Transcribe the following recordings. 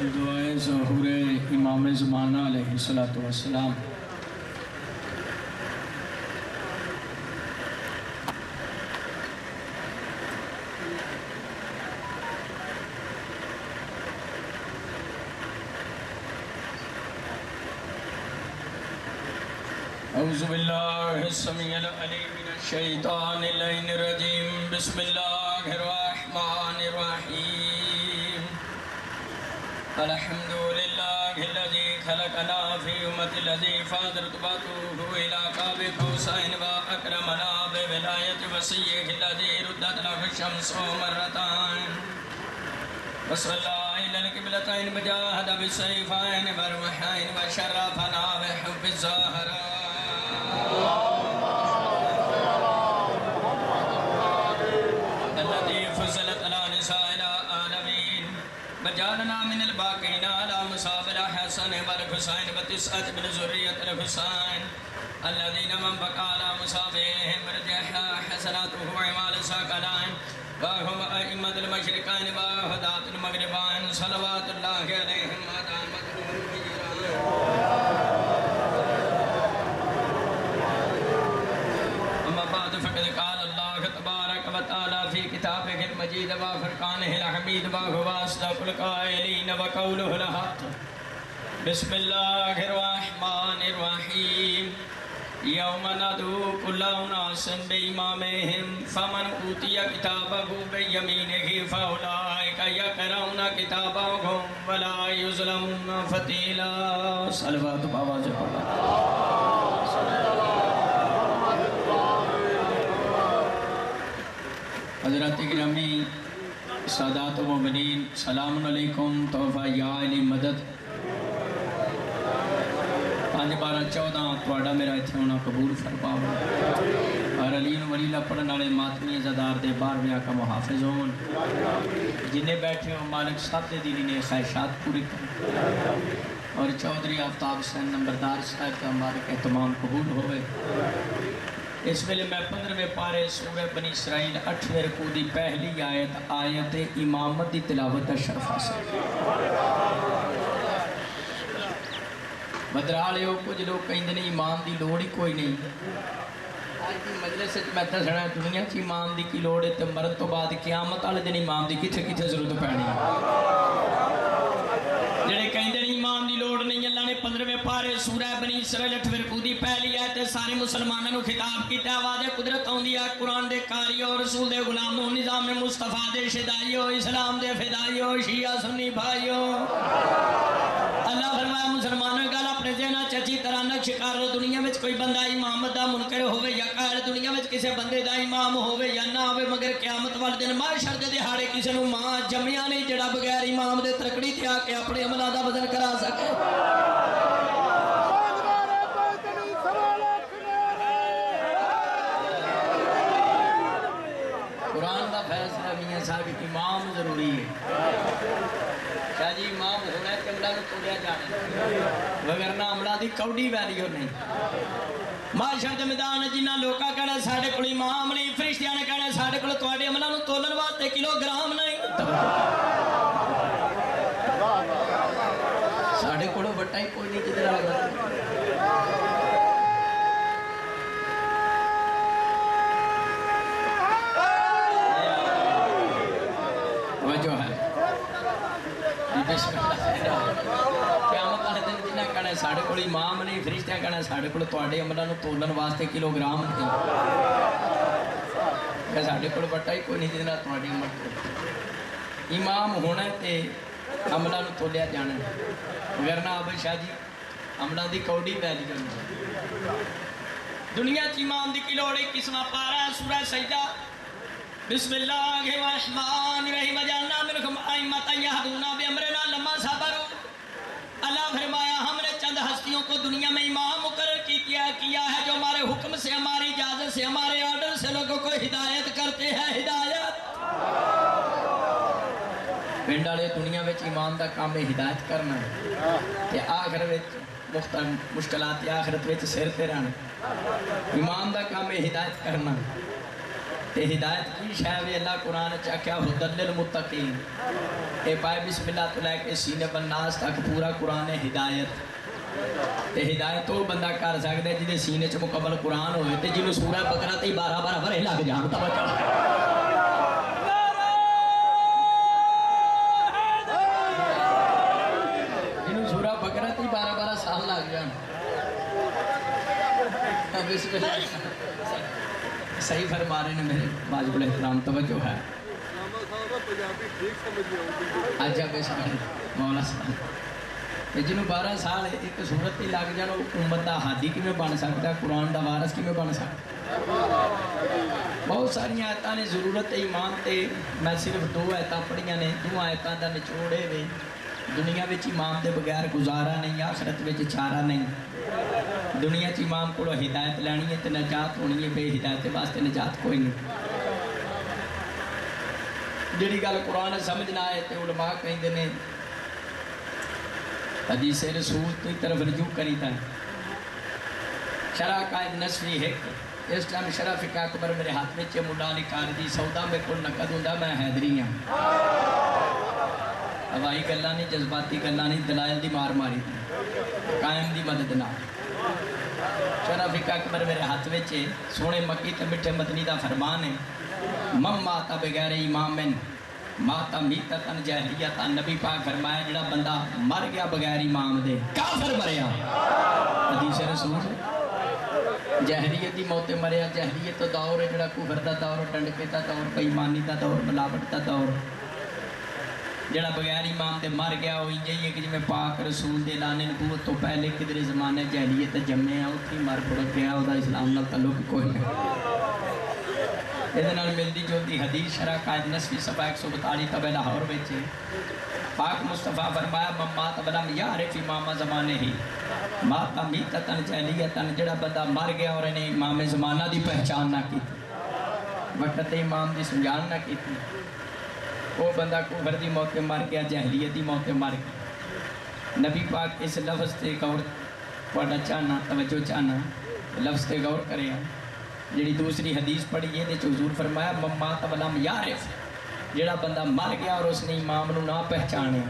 دعائے ظہور امام زمانہ علیہ السلام۔ اعوذ باللہ السمیع العلیم من الشیطان اللعین الرجیم، بسم اللہ الرحمن الرحیم۔ الحمدللہ الذی خلقنا فی امت الذی فاضرت باتوہ الى قاب قوسین واکرمنا بولایت وسیح الذی ردت له الشمس مرتان وصلى إلى القبلتين وجاهد بالسيفين والرمحين وشرفنا بحب الزهراء الذي فضلت على نساء العالمين وجعلنا من الباقين على مصاب الحسن والحسين وتسعة من ذرية الحسين الذين من بقى على مصابهم رجح حسناته وعمال الثقلين وهم أئمة المشرقين وهداة المغربين صلوات الله عليهم ودامت أما بعد فقد قال الله تبارك وتعالى في كتابه المجيد وفرقانه الحميد وهو أصدق القائلين وقوله الحق بسم الله الرحمن الرحيم یوم ندعو کل اناس بإمامہم فمن اوتی کتابہ بیمینہ فاولئک یقرؤون کتابہم ولا یظلمون فتیلا۔ صلوات بآواز پڑھا۔ حضرات گرامی، سادات و مومنین، سلام علیکم، تحفہ یا علی مدد 5-12-14 توڑا میرا اتھے ہونا قبول فرماؤ اور علی و ولیلہ پڑھن والے ماتمی زدار دے 12ویں آقا محافظ ہون، جنہیں بیٹھے ہو مالک صاحب دے دینی نے خواہشات پوری کریں اور چودھری آفتاب حسین نمبردار صاحب کا مالک اہتمام قبول ہوئے۔ اس ویلے میں 15ویں پارے سورہ بنی اسرائیل 8ویں رکوع دی پہلی آیت امامت دی تلاوت دا شرف حاصل۔ بدرالے ہو کچھ لوگ کہیں دنے امام دی لوڑ ہی کوئی نہیں۔ آج کی مجلس سے میں دسنا ہے دنیا کی امام دی کی لوڑ ہے تو مرد تو بعد قیامت والے دن امام دی کتھے ضرورت پڑنی ہے۔ جڑے کہیں دنے امام دی لوڑ نہیں، اللہ نے 15ویں پارے سورہ بنی اسرائیل 8ویں رکوع دی پہلی آیت سارے مسلمانوں کو خطاب کیتا، آواز قدرت ہوندی ہے قرآن دے قاریوں رسول دے غلاموں نظام مصطفیٰ دے شدائیوں اسلام دے فدائیوں شیعہ سنی بھائیوں۔ اللہ فرمایا مسلمانوں گل اپنے ذہنہ چچی طرح نقش کر لو، دنیا میں کوئی بندہ امام دا منکر ہوئے یا قائل، دنیا میں کسی بندے دا امام ہوئے یا نہ ہوئے، مگر قیامت والے دن محشر دے دہاڑے کسی نو ماں جمعیاں نہیں جڑا بغیر امام دے ترکڑی تے آ کے اپنے عملہ دا وزن کرا سکے۔ قرآن دا فیصلہ میاں صاحب امام ضروری ہے۔ شاہ جی امام ہونا ہے کہ عملہ نو توڑیا جانا ہے، وگرنہ عملہ دی کوڑی ویلیو نہیں۔ معاشر دے میدان جنہ لوکا کہنا ساڑھے کل امام نہیں، فرشتیاں نے کہنا ساڑھے کل توڑے عملہ نو تولن واسطے کلو گرام نہیں، ساڑھے کلو بٹا ہی کوئی نہیں جدر آگا۔ وجہ ہے بسم اللہ قیامت والے دن جنہ کہنا ہے ساڑھے کول امام نہیں، فرشتیاں کہنا ہے ساڑھے کول تواڈے عملاں نوں تولن واسطے کلو گرام نہیں، کہ ساڑھے کول بٹا ہی کوئی نہیں جس نال تواڈی عمل امام ہونا ہے تے عملاں نوں تولیا جانا ہے، وگرنہ اب شاہ جی عملاں دی کوڑی ویلی کرنا۔ دنیا چ امام دی کی لوڑ 21واں پارہ سورہ سجدہ بسم اللہ الرحمن الرحیم وجعلنا منکم ائمۃ یہدون بامرنا لما صبروا۔ اللہ فرمایا ہم نے چند ہستیوں کو دنیا میں امام مقرر کیا ہے جو ہمارے حکم سے ہماری اجازت سے ہمارے آرڈر سے لوگوں کو ہدایت کرتے ہیں۔ ہدایت پنڈ والے دنیا میں امام دا کام ہے ہدایت کرنا ہے تے آخر وچ مشکلات آخرت وچ سر تے رہنا۔ امام دا کام ہے ہدایت کرنا، تے ہدایت کی شے وی اللہ قرآن وچ آکھیا ھدی للمتقین اے پائے بسم اللہ تو لے کے سینے والناس تک پورا قرآن ہے ہدایت تے ہدایت وہ بندہ کر سکتا ہے جہدے سینے چ مکمل قرآن ہوئے تے جنوں سورہ بقرہ تے 12 ورے لگ جان توجہ جنوں سورہ بقرہ تے 12 سال لگ جان بسم اللہ صحیح فرما رہے ہیں میرے واجب الاحترام توجہ ہے اچھا بے شک مولا صاحب جنہوں 12 سال ایک صورت ہی لگ جان امت دا ہادی کیویں بن سکتا ہے قرآن دا وارث کیویں بن سکتا بہت ساری آیتاں نے ضرورت ایمان تے میں صرف 2 آیتاں پڑھیاں نے 2 آیتاں دا نچوڑے وے دنیا وچ امام دے بغیر گزارا نہیں آخرت وچ چارہ نہیں دنیا چ امام کو ہدایت لینی ہے تو نجات ہونی ہے بے ہدایت واسطے نجات کوئی نہیں جڑی گل قرآن سمجھنا ہے تو علماء کہندے نے حدیث رسول تو طرف رجوع کری تھا شرح قائد نصفی ہے اس ٹائم شرح فقہ اکبر میرے ہاتھ میں ملا علی قاردی سودا میں کل نقد ہوں میں حیدری ہوں ہوائی گلہ نہیں جذباتی گلہ نہیں دلائل دی مار ماری تھی قائم دی مدد نہ شرح فقہ اکبر میرے ہاتھ میں سونے مکی تے مٹھے مدنی دا فرمان ہے مم ماتا بغیر امامن ماتا میتتن جہلیتا نبی پاک فرمایا جڑا بندہ مر گیا بغیر امام دے کافر مریا حدیث رسول جہلیت دی موت مریا جہلیت تو دور ہے جڑا کفر دا دور ڈنڈکے دا دور بے ایمانی دا دور ملاوٹ دا دور جڑا بغیر امام دے مر گیا وہ یہی ہے کہ جی پاک رسول دے اعلان نبوت تو پہلے کدھر زمانے جہلیت جمے ہیں اتھی مر پڑ گیا وہ اسلام نال تعلق کوئی نہیں یہ ملتی جلتی حدیث شرح قائد نصفی صفحہ 142 طبع لاہور بیچے پاک مصطفیٰ فرمایا مات ولم یعرف امام زمانے ہی ماتا میتتن جہلیتن جڑا بندہ مر گیا اور انہیں امام زمانہ دی پہچان نہ کی تھی وقت امام دی سمجھان نہ کی تھی وہ بندہ کفر دی موت مر گیا جہلیت دی موت مر گیا نبی پاک اس لفظ تے غور پڑھنا چاہنا توجہ چاہنا لفظ تے غور کرے جڑی دوسری حدیث پڑھی یہ دے حضور فرمایا مات ولم یعرف جڑا بندہ مر گیا اور اس نے امام نو نہ پہچانے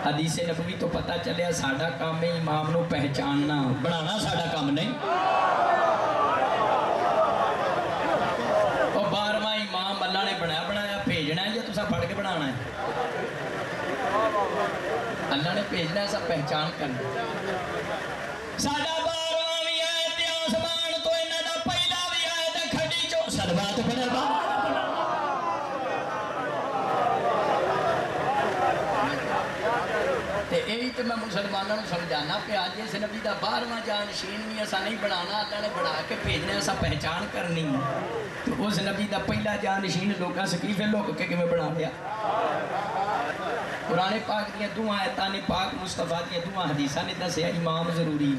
حدیث نبوی تو پتہ چلیا ساڈا کام ہے امام نو پہچاننا بنانا ساڈا کام نہیں اور 12واں امام اللہ نے بنایا بھیجنا ہے یا تسا پڑھ کے بنانا ہے اللہ نے بھیجنا ہے سب پہچان کرنا ساڈا 12واں بھی آئے تے آسمان تو انہاں دا پہلا بھی آئے تے کھڈی چوں سلوات پڑھے با تے یہی تو میں مسلمانوں سمجھانا کہ آج اس نبی دا 12واں جانشین بھی ایسا نہیں بنانا اللہ نے بنا کے بھیجنا ایسا پہچان کرنی تو اس نبی دا پہلا جانشین لوگاں سکیفے لوگ کے میں بنا لیا قرآن پاک دیا دعا آیتاں نے پاک مصطفیٰ دیا دعا حدیثاں نے دسیا امام ضروری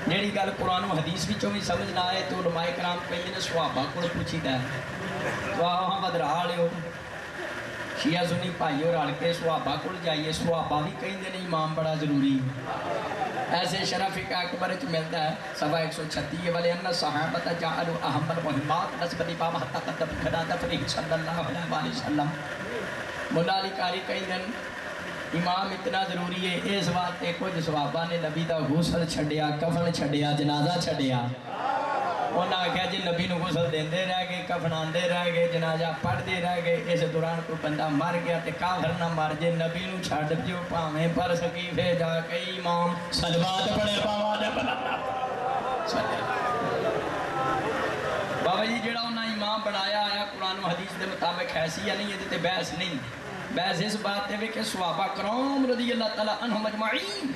جیڑی گل قرآن و حدیث بھی چویں سمجھنا آئے تو علماء کرام کہیں نے صحابہ کو پوچھی دا ہے تو وہاں بدرا لے ہو شیعہ سنی بھائی اور رل کے صحابہ کو جائیے صحابہ بھی کہیں دے نہیں امام بڑا ضروری ایسے شرف فقہ اکبر وچ ملتا ہے صفحہ 136 والے ان صحابہ جعلوا اہم المہمات نسب الامام حتی قدم خدا دفرہ صلی اللہ علیہ وآلہ وسلم مولا علی قاری کہیں دن امام اتنا ضروری ہے اس واسطے کچھ صحابہ نے نبی دا غسل چھڈیا کفن چھڈیا جنازہ چھڈیا انہاں آخیا جی نبی نو غسل دیندے رہ گئے کفناندے رہ گئے جنازہ پڑھدے رہ گئے اس دوران کوئی بندہ مر گیا تے کافر نہ مر جے نبی نو چھڈ دیو پاویں پر سقیفے جا کے امام صلوات پڑھے پاواں دے بابا جی جڑا انہاں امام بنایا آیا قرآن و حدیث دے مطابق ایسی یا نہیں یہ تے بحث نہیں بحث اس بات تے کہ صحابہ کرام رضی اللہ تعالی عنہم اجمعین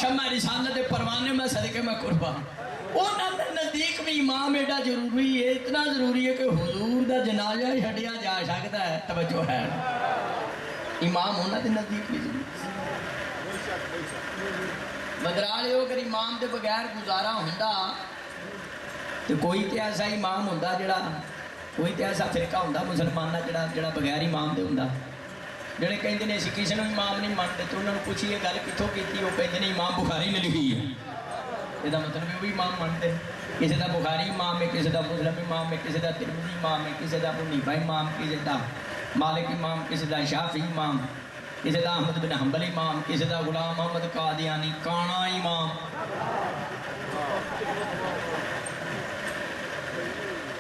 شمع رسالت دے پروانے میں صدقے میں قربان انہاں دے نزدیک بھی امام ایڈا ضروری ہے اتنا ضروری ہے کہ حضور دا جنازہ چھڈیا جا سکتا ہے توجہ ہے امام انہاں دے نزدیک بھی ضروری بدرالے ہو کر امام دے بغیر گزارا ہوندا تو کوئی تے ایسا امام ہوندا جڑا کوئی تے ایسا فرقہ ہوندا مسلمانہ جڑا بغیر امام دے ہوندا جڑے کہندے نے اسی کسی نو امام نہیں مانتے تو انہاں نوں پوچھیے گل کتھوں کیتی وہ کہندے نے امام بخاری نے لکھی ہے یہ مطلب وہ بھی امام مانتے ہیں. کسی کا بخاری امام ہے, کسی کا مسلم امام ہے, کسی کا ترمذی امام ہے, کسی کا ابو حنیفہ امام, کسی کا مالک امام, کسی کا شافعی امام, کسی کا احمد بن حنبل امام, کسی کا غلام محمد قادیانی کانا امام.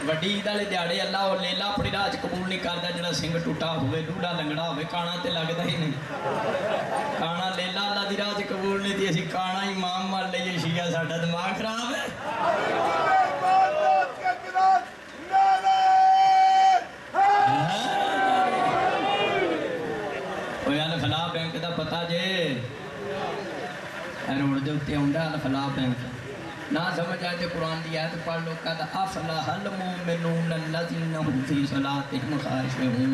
وڈی عید والے دیہڑے اللہ اور لیلا اپنی راج قبول نہیں کرتا جڑا سنگھ ٹوٹا ہوئے, ڈوڈا لنگڑا ہوئے, کانا تے لگتا ہی نہیں. کانا لیلا اللہ دی راج قبول نہیں تھی, اسی کانا امام مان لئیے. شیعہ ساڈا دماغ خراب ہے. الفلاح بینک دا پتا جے روڈ دے اتنے آؤندا الفلاح بینک نہ سمجھ آئے تو قرآن دی آیت پڑھ لو کہ افلح المؤمنون الذین هم فی صلاتهم خاشعون.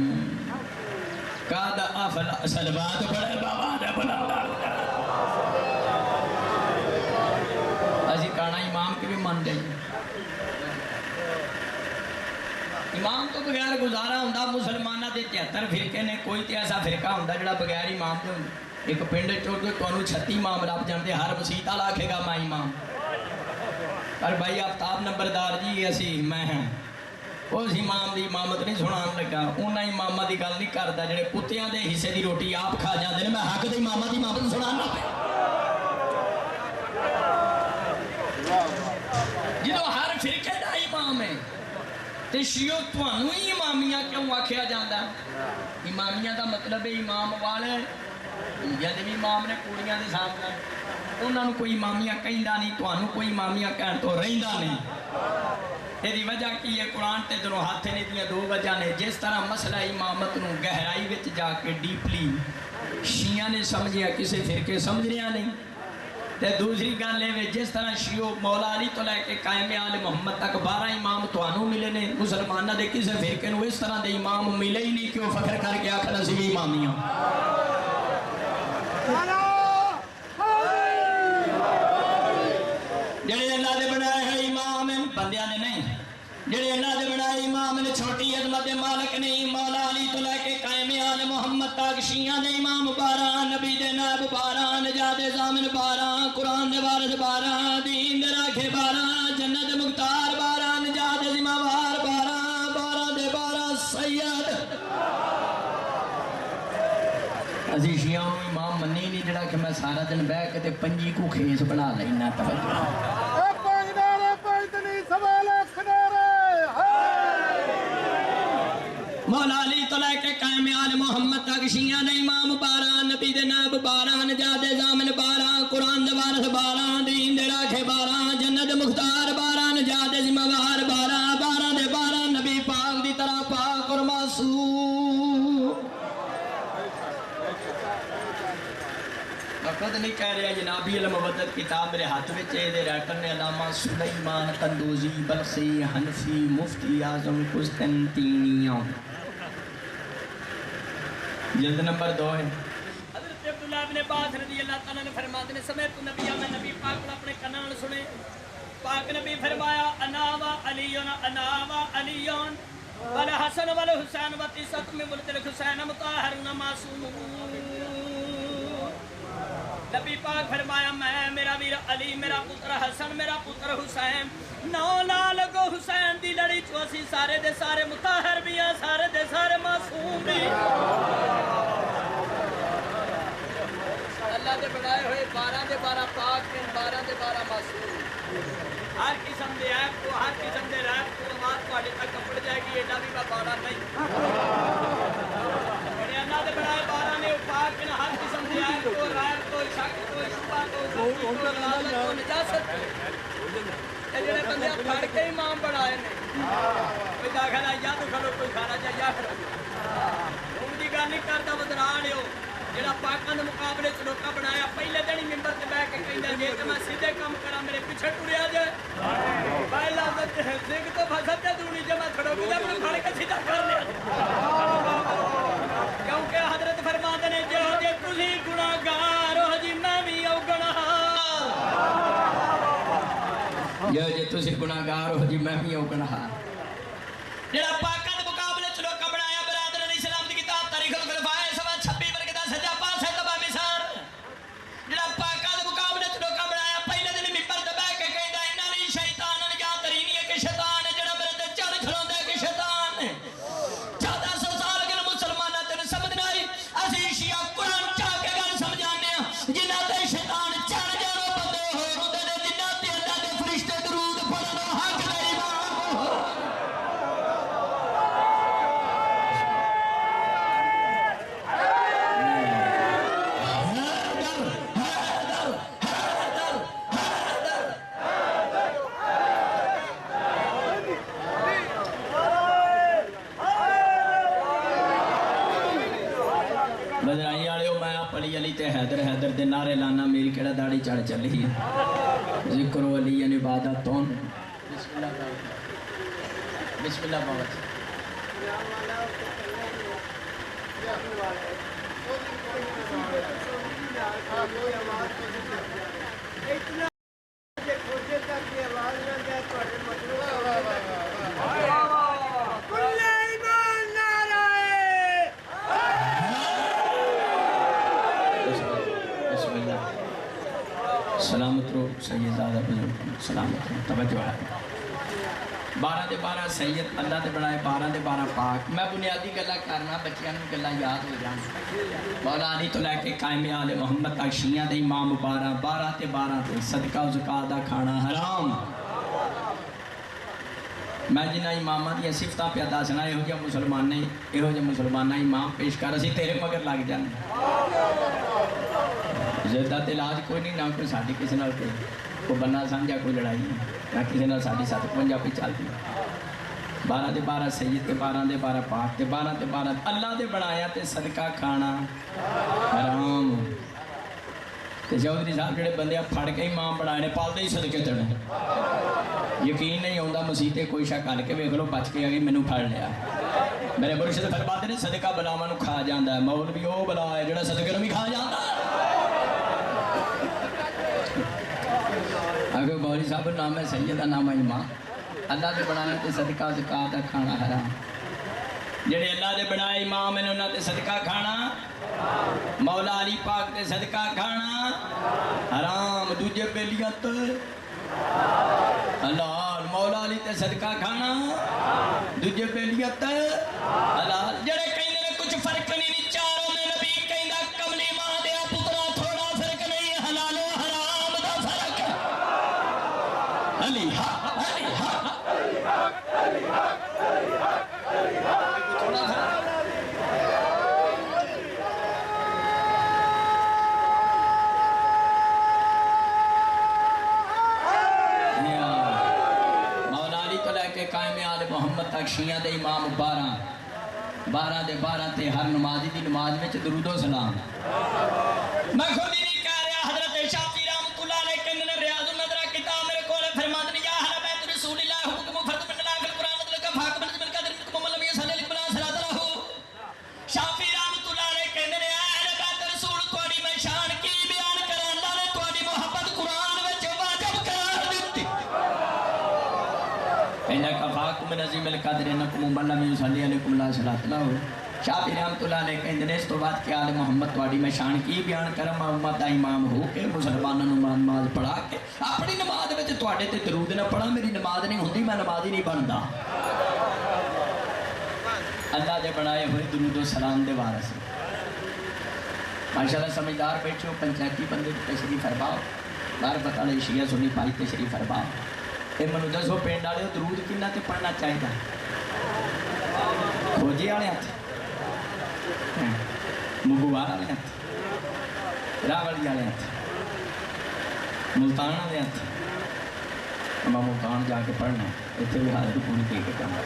قد افلح صلوات پڑھے بابا نے بنا اسی کانا امام کی بھی مان جائیے. امام تو بغیر گزارا ہوندا. مسلمانہ دے 73 فرقے نے, کوئی تے ایسا فرقہ ہوندا جڑا بغیر امام دے ہوندا. ایک پنڈ چوڑ کے تانوں 36 امام رب جاندے, ہر مسیت والا آکھے گا میں امام. اور بھائی آفتاب نمبردار جی اسی میں ہیں, اس امام دی امامت نہیں سنان لگا. انہاں امامہ دی گل نہیں کردا جڑے کتیاں دے حصے دی روٹی آپ کھا جاندے نے. میں حق دے امامہ دی امامت سنان لگا جدو ہر فرقے دا امام ہے تے شیعو تانوں ہی امامیہ کیوں آکھیا جاندا؟ امامیہ دا مطلب ہے امام والے جد بھی امام نے کوڑیاں دے سامنے انہاں نوں کوئی امامیہ کہندا نہیں, تانوں کوئی امامیہ کہن تو رہندا نہیں. یہ وجہ کی ہے قرآن تے دونوں ہاتھ نے دیا دو وجہ نے. جس طرح مسئلہ امامت نوں گہرائی وچ جا کے ڈیپلی شیعہ نے سمجھیا, کسے فرقے سمجھ رہا نہیں. تے دوسری گل ہے جس طرح شیعو مولا علی تو لے کے قائم آل محمد تک 12 امام تانوں ملے نے, مسلمانہ دے کسے فرقے نوں اس طرح دے امام ملے ہی نہیں کہ وہ فخر کر کے آکھنا سی بھی امامیاں. جڑے اللہ دے بنائے ہیں امام ہیں, بندیاں نے نہیں. جڑے اللہ دے بنائے امام نے چھوٹی عظمت مالک نہیں. مولا علی تو لے کے قائم آل محمد تک شیعہ دے امام 12, نبی دے نائب 12, نجات ضامن 12, قرآن دے وارث 12, دین دے راکھے 12, جنت مختار 12, نجات ذمہ وار 12, 12 دے 12 سید. اسی شیعہ امام منی نہیں جڑا کہ میں سارا دن بہ کے تے پنجی کو کھیس بنا لینا. توجہ مولا علی تو لے کے قائم آل محمد تک شیعہ دے امام 12, نبی دے نائب 12, نجات ضامن 12, قرآن دے وارث 12, دین دے راکھے 12, جنت مختار 12, نجات ذمہ وار 12, 12 دے 12 نبی پاک دی طرح پاک اور معصوم. خود نہیں کہہ رہا جنابی المودت کتاب میرے ہاتھ میں دے رائٹر نے علامہ سلیمان قندوزی بلخی حنفی مفتی اعظم قسطنطینیہ جلد نمبر 2 ہے. حضرت عبداللہ ابن عباس رضی اللہ تعالیٰ نے فرماتے ہیں سمیت نبی میں نبی پاک کو اپنے کنان سنے. پاک نبی فرمایا انا و علیون انا و علیون والحسن والحسین و تیسط میں ولد الحسین مطہرون معصومون. نبی پاک فرمایا میں میرا ویر علی میرا پتر حسن میرا پتر حسین 9 لال گو حسین دی لڑی چوسی سارے دے سارے مطہر بھی ہیں, سارے دے سارے معصوم بھی. اللہ دے بنائے ہوئے 12 دے 12 پاک ہیں, 12 دے 12 معصوم. ہر قسم دے عیب کو, ہر قسم دے ریب کو آواز پاڑے تک کپڑ جائے گی. ایڈا بھی میں 12 نہیں. اللہ دے بنائے 12 نے پاک ہیں, ہر قسم دے عیب کو, ریب کو, شک کو, شبہ کو, غلالت کو, نجاست کو. جڑے بندے پڑھ کے امام بنائے نے کوئی داخل آیا تو کھلو, کوئی کھانا چاہیے کھلو. ان کی گل نہیں کرتا بدران ہو جڑا پاکاں دے مقابلے چ لوکاں بنایا. پہلے دن ہی ممبر تے بیٹھ کے کہندا جے تے میں سیدھے کام کراں میرے پیچھے ٹریا جائے. پہلا زگ تو فسد تے دونی جے میں کھڑو کے اپنے پھڑ کے سیدھا کر لیا. کیونکہ حضرت فرماتے نے جو جے تسی گناہگار ہو جی میں بھی او گناہگار. جو جے تسی گناہگار ہو جی میں بھی او گناہگار. جڑا پاکاں دے مقابلے چ لوکاں بنایا برادران اسلام دی کتاب تاریخ الخلفاء سوا 26 ورگے دا سجا پاس ہے تبا مثال. جڑا پاکاں دے مقابلے چ لوکاں بنایا پہلے دن ممبر تے بیٹھ کے والے میں علی علی تے حیدر حیدر دے نعرے لانا میری کیڑا داڑھی چڑھ چلی ہے ذکر علی یعنی عبادت تو بسم اللہ بابا سلامت رو سیدزادہ بزرگ سلامت رو توجہ ہے 12 دے 12 سید اللہ دے بنائے 12 دے 12 پاک میں بنیادی گلہ کرنا بچیاں نے گلہ یاد ہو جانا مولا علی تو لے کے قائم آل محمد تک شیعہ دے امام 12 تے 12 تے صدقہ و زکاة دا کھانا حرام میں جنہ امامہ دیا صفتہ پیدا سنا یہ ہو جا مسلمانہ امام پیش کر اسی تیرے مگر لگ جانے زیادت علاج کوئی نہیں نہ کوئی ساڑھی کسی نال کوئی بننا سمجھا کوئی لڑائی نہیں نہ کسی نال ساڑھی 755 پہ چلتی 12 دے 12 سید تے 12 دے 12 پاک تے 12 دے 12 اللہ دے بنایا تے صدقہ کھانا حرام تے چودھری صاحب جڑے بندے پھڑ کے امام بنائے نے پال دے ہی صدقے چڑھے یقین نہیں ہوندہ مسیح تے کوئی شک کر کے ویکھ لو بچ کے آگئی مینوں پھڑ لیا میرے مرشد فرماتے نے صدقہ بلاواں نوں کھا جاندا ہے مولوی او بلا ہے جڑا صدقے نوں بھی کھا جاندا ہے اگر بولی صاحب نام ہے سیدہ نام ہے امام اللہ دے بنانے تے صدقہ زکاة دا کھانا حرام جڑے اللہ دے بنائے امام ہیں انہوں تے صدقہ کھانا مولا علی پاک تے صدقہ کھانا حرام دوجے بیلیت حلال مولا علی تے صدقہ کھانا دوجے بیلیت حلال جڑے کہیں نے کچھ فرق نہیں چاروں میں نبی کہیں دا کملی ماں دیا پترا تھوڑا فرق نہیں حلال و حرام دا فرق علی حق علی حق علی حق علی حق علی حق علی حق تھوڑا فرق قائم آل محمد تک شیعہ دے امام 12 دے 12 تے ہر نمازی دی نماز میں درود و سلام میں خود ہی نہیں کہہ رہا حضرت شافعی رحمت اللہ علیہ کہ انہوں نے ریاض النظرہ کتاب میرے کولے فرماتے ہیں یا اہل بیت رسول اللہ حکم فرد من اللہ فی القرآن مطلق فاق من جمل قدر منکم من لم یصلی علیہ بلا صلاۃ لہو شافعی رحمت اللہ علیہ کہ انہوں نے اہل بیت رسول تواڈی میں شان کی بیان کرا اللہ نے تواڈی محبت قرآن وچ واجب قرار دتی انک فاقم نظیم القدر انکم من لم یصلی علیکم لا صلاۃ لہو شافعی رحمت اللہ علیہ کہندے نے اس تو بعد کہ آل محمد تواڈی میں شان کی بیان کرم امت دا امام ہو کے مسلماناں نوں نماز پڑھا کے اپنی نماز وچ تواڈے تے درود نہ پڑھا میری نماز نہیں ہوندی میں نماز ہی نہیں بندا اللہ دے بنائے ہوئے درود و سلام دے وارث ماشاءاللہ سمجھدار بیٹھو پنچایتی بندے تشریف فرماؤ بار پتہ نہیں شیعہ سنی پائی تشریف فرماؤ اے منو دسو پنڈ والے درود کنا تے پڑھنا چاہیے کھوجے والے ہاتھ مغوار والے ہاتھ راولی والے ہاتھ ملتان والے ہاتھ میں ملتان جا کے پڑھنا اتنے بھی حاضر پوری دے کے کرنا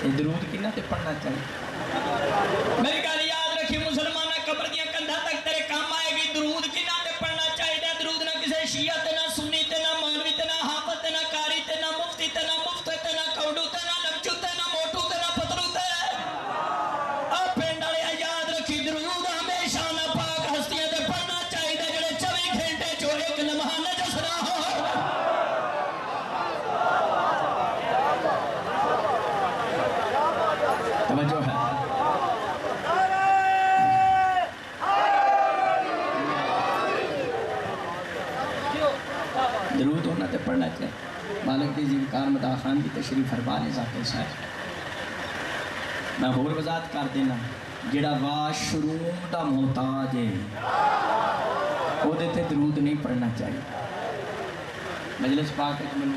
یہ درود کنا تے پڑھنا چاہیے میری گل یاد رکھی مسلمان قبر دیا کندھا تک تیرے کام آئے گی درود کنا تے پڑھنا چاہیے درود نہ کسی شیعہ تے نہ سنی تے نہ مولوی تے نہ حافظ تے نہ قاری تے نہ مفتی تے نہ مفتی تے نہ کوڈو تے نہ لفچو تے نہ موٹو تے نہ پترو تے آپ پینڈ والے یاد رکھی درود ہمیشہ نہ پاک ہستیاں تے پڑھنا چاہیے جڑے 24 گھنٹے چو ایک لمحہ نجس نہ ہو توجہ ہے درود ہونا تے پڑھنا چاہیے مالک دی زیوکار مداح خان کی تشریف فرما لے ذاکر صاحب میں ہور وضاحت کر دینا جڑا واش روم دا محتاج ہے وہ دیتے درود نہیں پڑھنا چاہیے مجلس پاک میں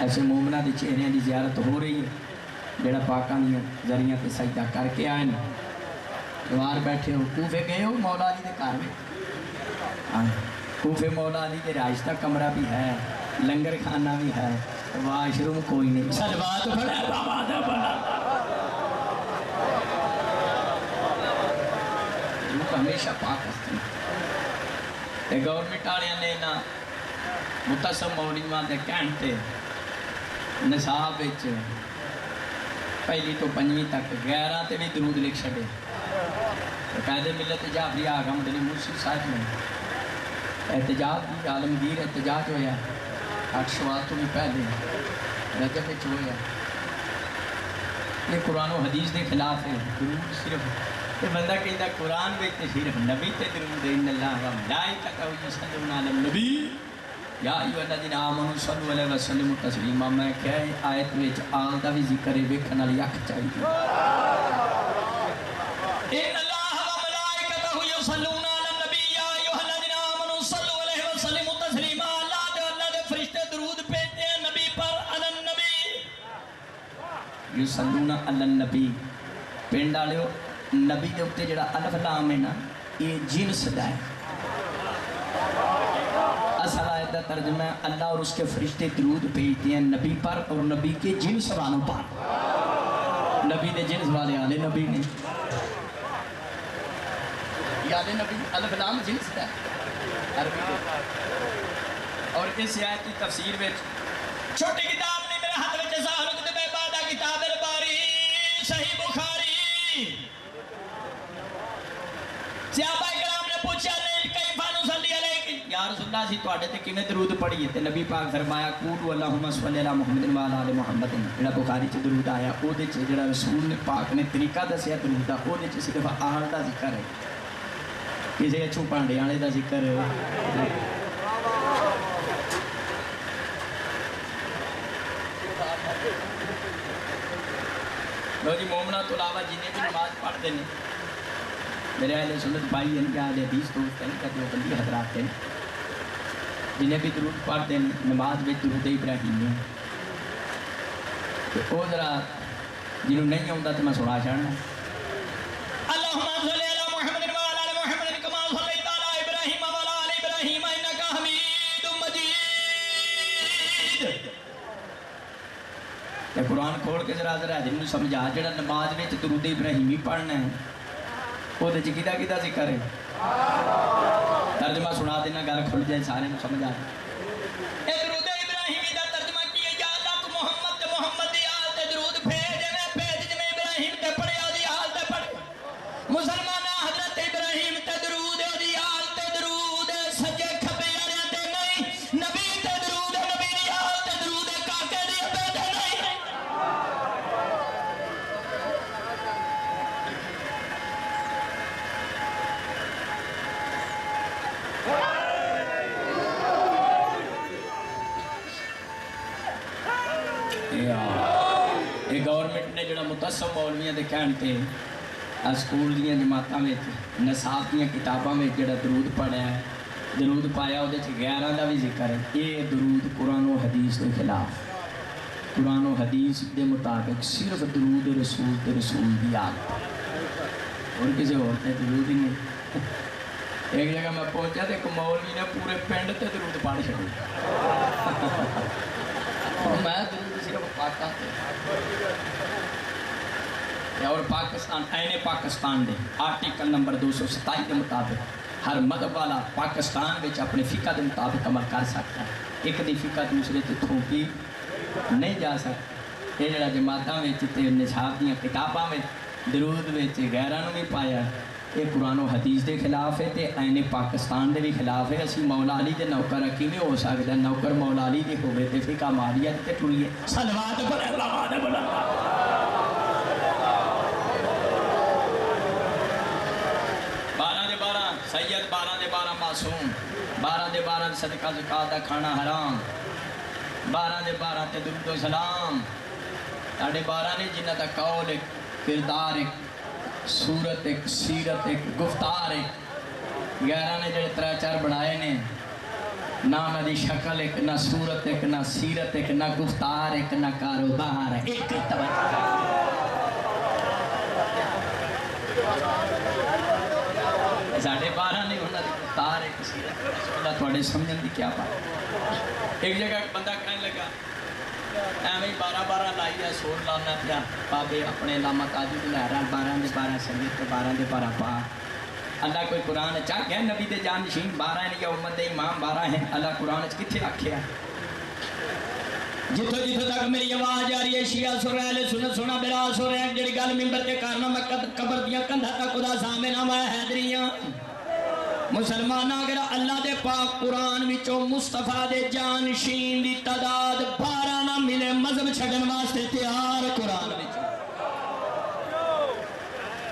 ایسے مومنہ دی چہریاں دی زیارت ہو رہی ہے جڑا پاکاں دی ذریعہ پہ سجدہ کر کے آئے نا دوار بیٹھے ہو کوفے گئے ہو مولا علی دے کار میں کوفے مولا علی کے رہائش کا کمرہ بھی ہے لنگر کھانا بھی ہے واش روم کوئی نہیں سلوات بڑا بابا دا بڑا ہمیشہ پاک رکھنا. گورنمنٹ والے نے نہ متصم مولویاں دے کہن تے نصاب وچ پہلی تو پنجویں تک غیراں تے بھی درود لکھ چھڈے. قائد ملت جعفری آغا مدنی مرسی صاحب نے احتجاج کی عالمگیر احتجاج ہویا 8 شوال تو بھی پہلے رجب وچ ہویا. یہ قرآن و حدیث دے خلاف ہے. درود صرف یہ بندہ کہتا قرآن وچ صرف نبی تے درود ان اللہ و ملائکتہ یصلون علی النبی یا ایھا الذین آمنوا صلوا علیہ وسلم تسلیما. میں کہ آیت وچ آل دا بھی ذکر ہے ویکھن والی اکھ چاہیے. ان اللہ و ملائکتہ یصلون علی النبی یا ایھا الذین آمنوا صلوا علیہ وسلم تسلیما. اللہ دے فرشتے درود بھیجتے ہیں نبی پر. علی النبی یصلون علی النبی. پنڈ والےو نبی دے اوتے جڑا الف لام ہے نا یہ جنس دا ہے. اصل آیت کا ترجمہ ہے اللہ اور اس کے فرشتے درود بھیجتے ہیں نبی پر اور نبی کے جنس والوں پر. نبی نے جنس والے آلے نبی نے یاد نبی الف لام جنس دا ہے عربی میں. اور اس آیت کی تفسیر میں چھوٹی کتاب نہیں میرے ہاتھ میں ظاہر کتب عبادہ کتاب الباری صحیح بخاری. صحابہ کرام نے پوچھا کیف نصلی علیک یا رسول اللہ سی تواڈے تے کیویں درود پڑھیے تے نبی پاک فرمایا قولوا اللہم صلی علی محمد و علی آل محمد. جڑا بخاری چ درود آیا او دے چ جڑا رسول نے پاک نے طریقہ دسیا درود دا او دے چ صرف آل دا ذکر ہے. کسی اچھو پانڈے والے دا ذکر ہے. لو جی مومنہ تو علاوہ جنہیں بھی نماز پڑھتے ہیں میرے اہل سنت بھائی ہیں کیا اہل حدیث دوست ہیں کیا دیوبندی حضرات ہیں جنہیں بھی درود پڑھتے ہیں نماز میں درود ابراہیمی تو وہ ذرا جنہوں نہیں آتا تو میں سنا چاہنا. اللہم صلی علی محمد و علی آل محمد کما صلیت علی ابراہیم و علی آل ابراہیم انک حمید مجید. یہ قرآن کھول کے ذرا حدیث سمجھا جڑا نماز میں درود ابراہیمی پڑھنا ہے وہ دے کدا کدا ذکر ہے. ترجمہ سنا دینا گل کھل جائے سارے نوں سمجھ آ جائے. اے درود ابراہیمی دا ترجمہ کی ہے یا اللہ تو محمد تے محمد دی آل تے درود بھیج جویں ابراہیم تے پڑھیا دی آل تے پڑھ. مسلمان حضرت ابراہیم تے درود دی آل تے درود سجے کھبے والے تے نہیں. نبی تے درود نبی دی آل تے درود کاکے دی ابے تے نہیں. یہ گورنمنٹ نے جڑا متصم مولویاں دے کہن تے اسکول دیاں جماعتاں وچ نصاب دیاں کتاباں وچ جڑا درود پڑھیا ہے درود پایا وہ غیراں دا بھی ذکر ہے. یہ درود قرآن و حدیث کے خلاف. قرآن و حدیث دے مطابق صرف درود رسول تے رسول دی آل اور کسی اور تے درود ہی نہیں. ایک جگہ میں پہنچا تو ایک مولوی نے پورے پنڈ تے درود پڑھ چھڑیا. میں درود صرف پاکستان اور پاکستان این پاکستان دے آرٹیکل نمبر 227 کے مطابق ہر مذہب والا پاکستان وچ اپنے فقہ دے مطابق عمل کر سکتا ہے. ایک دی فقہ دوسرے تے تھوپی نہیں جا سکتا. یہ جڑا جماعتاں وچ تے نصاب دیاں کتاباں وچ درود وچ غیراں نوں بھی پایا یہ قرآن و حدیث دے خلاف ہے تے این پاکستان دے بھی خلاف ہے. اسی مولا علی دے نوکر کیویں ہو سکدا ہے نوکر مولا علی دے ہوے تے فقہ ماریہ تے ٹریے صلوات پر اللہ بلا 12 دے 12 سید 12 دے 12 معصوم 12 دے 12 صدقہ زکات دا کھانا حرام 12 دے 12 تے درود و سلام 12 نے جنہ دا قول ایک کردار ایک صورت ایک سیرت ایک گفتار ایک 11 نے جڑے 3-4 بنائے نے نہ انہاں دی شکل ایک نہ صورت ایک نہ سیرت ایک نہ گفتار ایک نہ کاروبار ایک توجہ 12.5 نے انہاں دی گفتار ایک سیرت اللہ تھوڑے سمجھن دی کیا بات. ایک جگہ ایک بندہ کہنے لگا ایویں 12 لائی ہے سور لانا پیا بابے اپنے علامہ تاجو دے لہرا 12 دے 12 سنگیت 12 دے 12 پا اللہ کوئی قرآن چاہ گیا نبی دے جانشین 12 ہیں یا امت دے امام 12 ہیں؟ اللہ قرآن کتھے آکھیا؟ جتھو جتھو تک میری آواز آ رہی ہے شیعہ سن رہے ہیں سنت سنا بلا سن رہے ہیں جڑی گل ممبر تے کرنا میں قبر دیاں کندھا تک خدا سامنے نہ میں حیدریاں مسلمان اگر اللہ دے پاک قرآن وچوں مصطفیٰ دے جانشین دی تعداد 12 نہ ملے مذہب چھڈن واسطے تیار قرآن وچوں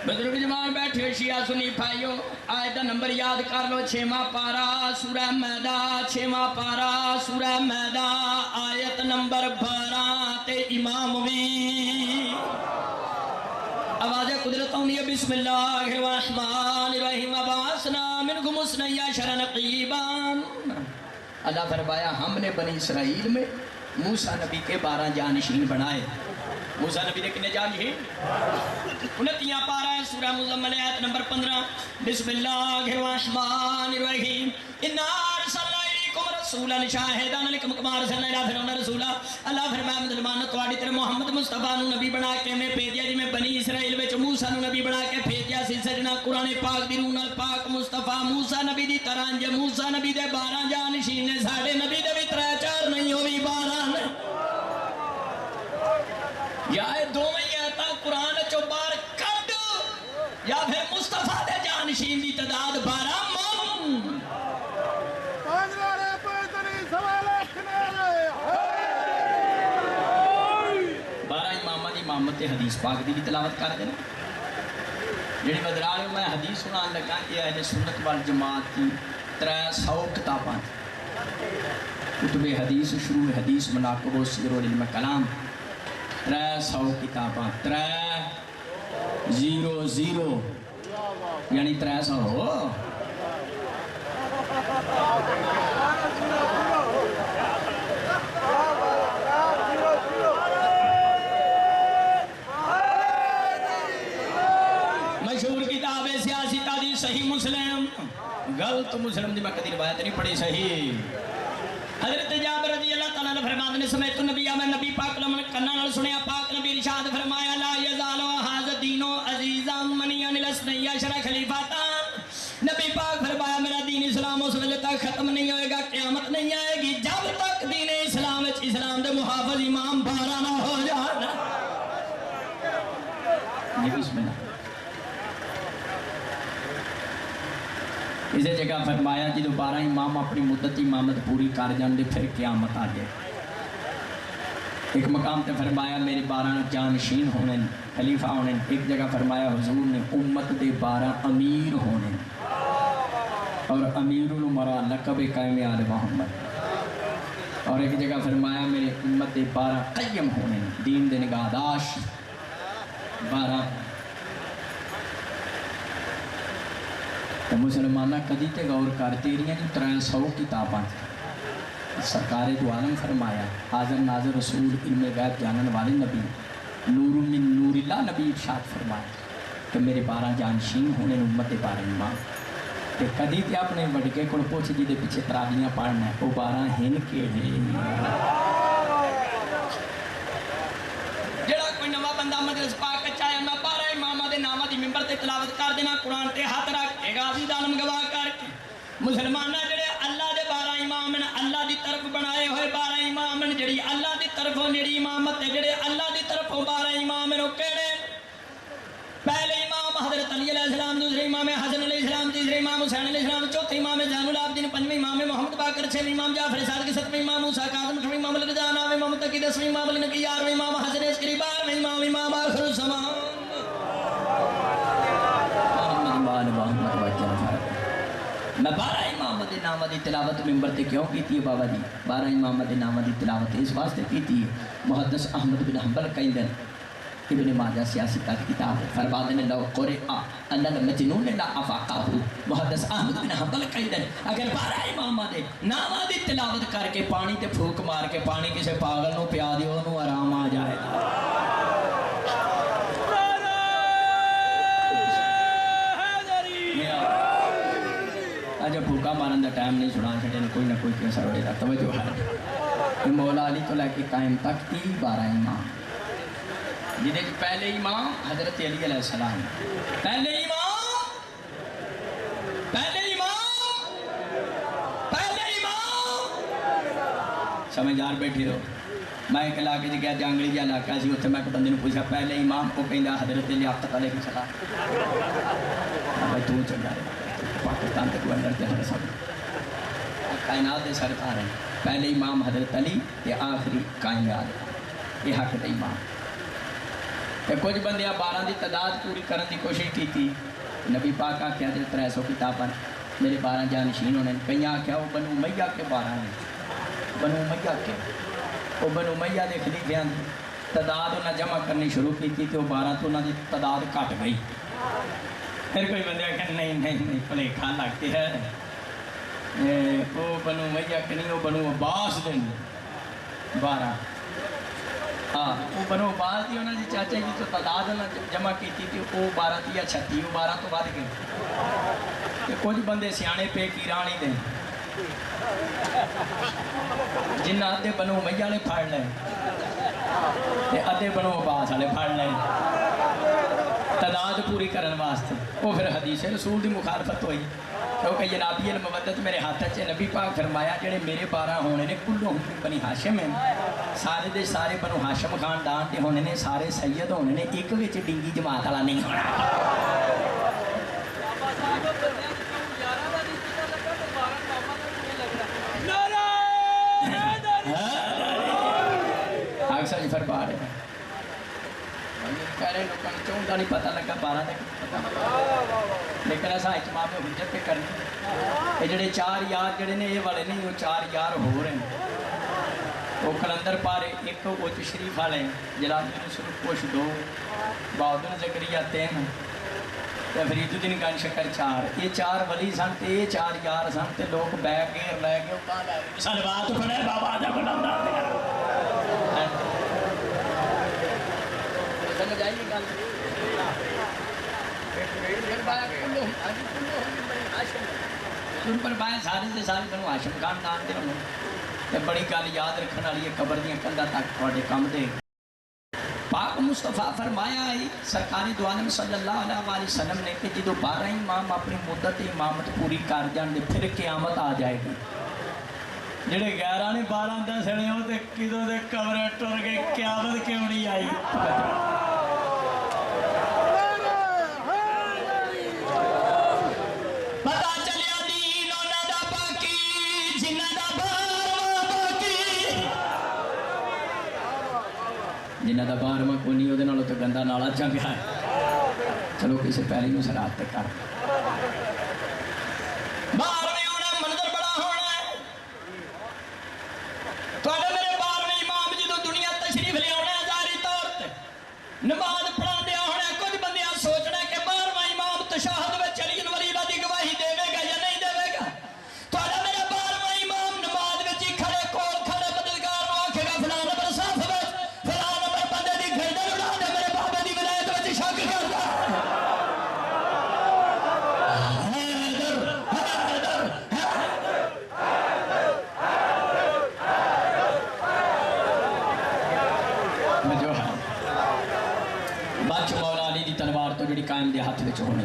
بزرگ جماعت بیٹھے شیعہ سنی بھائیو آیت دا نمبر یاد کر لو 6واں پارہ سورہ میدہ 6واں پارہ سورہ میدہ آیت نمبر 12 تے امام بھی آواز قدرت ہونی ہے بسم اللہ الرحمن الرحیم وبعثنا منکم اثنی عشر نقیبا اللہ فرمایا ہم نے بنی اسرائیل میں موسیٰ نبی کے 12 جانشین بنائے موسیٰ نبی نے کنے جانشین 29 پارہ ہے سورہ مزمل آیت نمبر 15 بسم اللہ الرحمن الرحیم انا ارسلنا الیکم رسولا شاہدان علیکم کما ارسلنا الی فرعون رسولا اللہ فرمایا مسلمان تواڈی طرف محمد مصطفیٰ نو نبی بنا کے میں بھیجیا جی میں بنی اسرائیل وچ موسیٰ نو نبی بنا کے بھیجیا سی سجنا قرآن پاک دی روح نال پاک مصطفیٰ موسیٰ نبی دی طرح جے موسیٰ نبی دے 12 جانشین نے ساڈے نبی دے بھی 3-4 نہیں ہوئی 12 نے یا اے دوویں آیتاں قرآن چوں باہر کڈ یا پھر مصطفیٰ دے جانشین دی تعداد 12 من 12 امامہ دی امامت حدیث پاک دی بھی تلاوت کر دینا جڑی بدرال میں حدیث سنان لگا کہ اہل سنت والجماعت کی 300 کتاباں کتب حدیث شروع حدیث مناقب و سیر و علم کلام 300 کتاباں 300 یعنی 300 ہو مشہور کتاب ہے سیاسی تحدیث صحیح مسلم غلط مسلم دی میں کدی روایت نہیں پڑھی صحیح حضرت جابر رضی اللہ تعالیٰ نے فرماتے نے سمیت النبی میں نبی پاک نے کنہ نال سنیا پاک نبی ارشاد فرمایا لا یزال ھذا دین عزیزا منی ان الاثنی عشر خلیفۃ نبی پاک فرمایا میرا دین اسلام اس ویلے تک ختم نہیں ہوئے گا قیامت نہیں آئے گی جب تک دین اسلام وچ اسلام دے محافظ امام 12 نہ ہو جان بسم اللہ اسے جگہ فرمایا جدو 12 امام اپنی مدت امامت پوری کر جان دے پھر قیامت آ جائے ایک مقام تے فرمایا میرے 12 جانشین ہونے خلیفہ ہونے ایک جگہ فرمایا حضور نے امت دے 12 امیر ہونے اور امیر الامراء لقب قائم آل محمد اور ایک جگہ فرمایا میرے امت دے 12 قیم ہونے دین دے نگہداشت 12 تو مسلمانہ کدی تے غور کرتے رہی ہیں 300 کتاباں سرکار دو عالم فرمایا حاضر ناظر رسول علم غیب جانن والے نبی نور من نور اللہ نبی ارشاد فرمایا کہ میرے 12 جانشین ہونے امت 12 امام کہ کدی تے اپنے وڈکے کو پوچھ جی دے پیچھے تراویاں پڑھنا ہے وہ 12 ہن کیڑے جڑا کوئی نواں بندہ مدرس پاک چاہے میں 12 اماماں دے ناماں دی منبر تے تلاوت کر دینا قرآن تے ہاتھ رکھ کے غازی عالم گواہ کر کے مسلمانہ جڑے اللہ دے 12 امام نے اللہ دی طرف بنائے ہوئے 12 امام نے جڑی اللہ دی طرفوں جڑی امامت تے جڑے اللہ دی طرفوں 12 امام نے کیڑے پہلے امام حضرت علی علیہ السلام دوسرے امام حسن علیہ السلام تیسرے امام حسین علیہ السلام چوتھے امام زین العابدین پنجویں امام محمد باقر چھویں امام جعفر صادق ستویں امام موسیٰ کاظم آٹھویں امام الرضا نویں امام تقی دسویں امام علی نقی گیارہویں امام حسن عسکری بارہویں امام آخر الزمان میں 12 امام دے نامہ دی تلاوت منبر تے کیوں کیتی ہے بابا جی 12 امام دے نامہ دی تلاوت اس واسطے کیتی ہے محدث احمد بن حنبل کہندے ابن ماجہ سیاسی کا کتاب ہے فرماتے ہیں لو قرئ ان المجنون لا افاقہ محدث احمد بن حنبل کہندے اگر 12 امام دے نامہ دی تلاوت کر کے پانی تے پھوک مار کے پانی کسے پاگل نو پیا دیو نو آرام آ جائے گا آج بھوکا مارن دا ٹائم نہیں سنا چھڑے کوئی نہ کوئی کیسا روڑے دا توجہ ہے مولا علی تو لے کے قائم تک 12 امام جنہیں پہلے امام حضرت علی علیہ السلام پہلے امام سمجھدار بیٹھے ہو. میں ایک علاقے سے گیا جانگلی جہا علاقہ سی اتنے میں ایک بندے نے پوچھا پہلے امام کو کہندا حضرت لیاقت علیہ السلام. بھائی تو چنگا رہے پاکستان کے گورنر تے ہر سب کائنات دے سرکار ہیں. پہلے امام حضرت علی تے آخری کائنات یہ حق دے امام. تے کچھ بندے 12 دی تعداد پوری کرنے کی کوشش کی تھی. نبی پاک آخیا جی 300 کتاباں میرے 12 جانشین ہونے. کئی آخیا وہ بنو امیہ کے 12 ہیں. بنو امیہ کے وہ بنو امیہ دے خلیفیاں دی تعداد انہیں جمع کرنی شروع کی تھی تو 12 تو انہوں دی تعداد کٹ گئی. پھر کوئی بندے کہ نہیں بھلیکھا لگتے ہے وہ بنو امیہ کے نہیں وہ بنو عباس دے 12. ہاں وہ بنو عباس دی انہوں نے چاچے کی تو تعداد انہیں جمع کی تھی وہ 12 تھی یا 36 وہ 12 تو بعد گئے. کچھ بندے سیانے پہ کیران ہی دیں جنہ ادھے بنو امیہ والے پھڑ لیں ادھے بنو عباس والے پھڑ لیں تعداد پوری کرنے واسطے. وہ پھر حدیث رسول دی مخالفت ہوئی کیونکہ جنابی المودت میرے ہاتھ چ نبی پاک فرمایا جڑے میرے 12 ہونے نے کلو بنی ہاشم ہیں سارے دے سارے بنو ہاشم خاندان کے ہونے نے سارے سید ہونے نے ایک وچ ڈنگی جماعت والا نہیں ہونا. اکثر فرما رہے ہیں کہہ رہے لوگوں نے 14 کا نہیں پتہ لگا 12 کا پتہ لیکن ایسا اجتماع میں حجت پہ کرنی. یہ جڑے 4 یار جڑے نے یہ والے نہیں وہ 4 یار ہو رہے ہیں. وہ کلندر پارے ایک اوچ شریف والے ہیں جلال یوسف پوش 2 بہادر زکریا 3 فرید الدین گن شکر 4 یہ 4 ولی سن تے یہ 4 یار سن تے لوگ بہ کے لے کے سلوات پڑھے بابا دا بلندا سمجھ آئی گل. سن پر پائے سارے سے سارے بنو ہاشم خاندان دے ہونے بڑی گل یاد رکھنے والی ہے قبر دیا کندا تک تھوڑے کم دے. پاک مصطفیٰ فرمایا ہے سرکار دو عالم صلی اللہ علیہ وسلم نے کہ جدو 12 امام اپنی مدت امامت پوری کر جان دے پھر قیامت آ جائے گی. جڑے 11 نے 12 دسنے ہو تے کدوں دے قبریں ٹر گئے قیامت کیوں نہیں آئی. جنہ کا 12واں کوئی نہیں وہ تو گندا نالا چنگا ہے. چلو کسی پہلی نو سرات تک کر 12ویں ہونا منظر بڑا ہونا ہے. میرے 12ویں امام جدو دنیا تشریف لیا ظاہری طور پہ نماز پڑھا دیا ہونا. کچھ بندے سوچنا کہ 12واں امام تشہد میں چلی ولیدہ کی گواہی دے گا یا نہیں دے گا. میرا 12واں امام نماز میں ہی کھڑے کول کھڑے مددگار آکھے گا فلاں نمبر صاف ہے قائم دے ہاتھ وچ ہونے